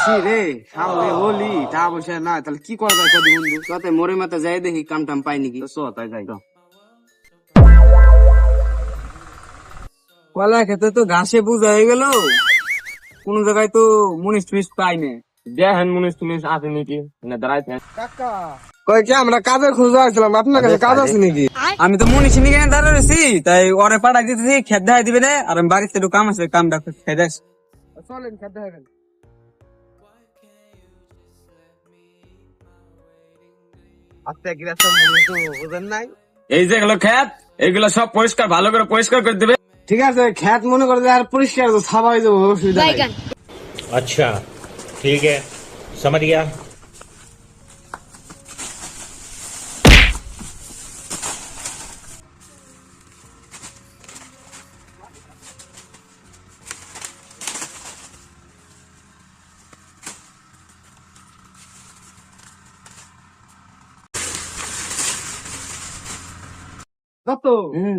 ছি রে সামনে হোলি টাকা পয়সা না, তাহলে কি করা যায় কদি বন্ধু? তাতে মোরে মাথা যাই দেখি কাম টাম পাই নাকি। তো চ তাই যাই তো। কলা খেতে তো ঘাসে বুঝা হয়ে গেল, কোন জায়গায় তো মুনিশ টুনিশ পাই না। দেখেন মুনিশ টুনিশ আছে নাকি না দাঁড়াইছেন। কই কি আমরা কাজের খোঁজে আসছিলাম, আপনার কাছে কাজ আছে নাকি? আমি তো মুনিশ নিয়ে দাঁড়িয়ে রয়েছি, তাই ওরে পাঠাই দিতেছি, খেত দেখাই দিবে না। আর আমি বাড়িতে একটু কাম আছে, কামটা খেতে আসি। চলেন খেতে হবেন। আচ্ছা কি রাস্তা মুনিশ তো বুঝেন নাই। এই যে এগুলো খেত, এগুলো সব পরিষ্কার ভালো করে পরিষ্কার করে দেবে। ঠিক আছে, খ্যাত মনে করে যে আর পরিষ্কার তো ছাপা হয়ে যাবো, অসুবিধা নাই। अच्छा ठीक है समझ गया।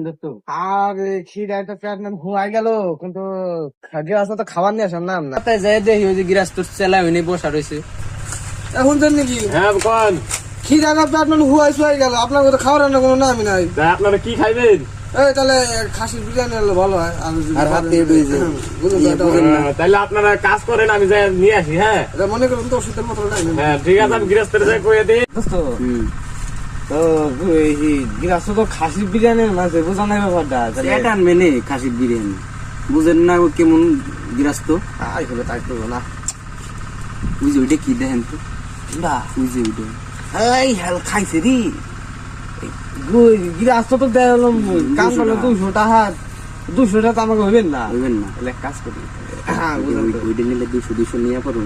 দত্ত আর খিদা তো পেট নাম ঘুমাই গেল, কিন্তু খাদ্য আছে তো খাবার নিয়ে আসার নাম না। তাই যাই দেখি ওই যে গিরাজ তোর চেলা হইনি বসা রয়েছে। এখন তো নাকি হ্যাঁ কোন খিদা তো পেট নাম হুয়াই শুয়াই গেল, আপনার তো খাওয়ার রান্না কোনো নামই নাই। আপনারা কি খাইবেন? এই তাহলে খাসির বিরিয়ানি হলে ভালো হয়। আর হাতে রয়েছে তাহলে আপনারা কাজ করেন, আমি যাই নিয়ে আসি। হ্যাঁ মনে করুন তো ওষুধের মতো নাই। হ্যাঁ ঠিক আছে, আমি গৃহস্থের যাই কয়ে দিই। দোস্ত তো গিরাস তো খাসির বিরিয়ানির মাঝে বোঝা নাই ব্যাপারটা। এটা আনবে নে খাসির বিরিয়ানি, বুঝেন না ও কেমন গিরাস্ত। তাই হলে তাই করবো না। ওই যে ওইটা কি দেখেন তো, ওই যে ওইটা এই হেল খাইছে রে গিরাস তো দেখলাম কাম করলো 200 টাকা। 200 টাকা তো আমাকে হইবেন না। হইবেন না, তাহলে এক কাজ করি, ওইটা নিলে 200 নিয়ে পড়ো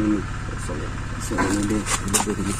চলে চলে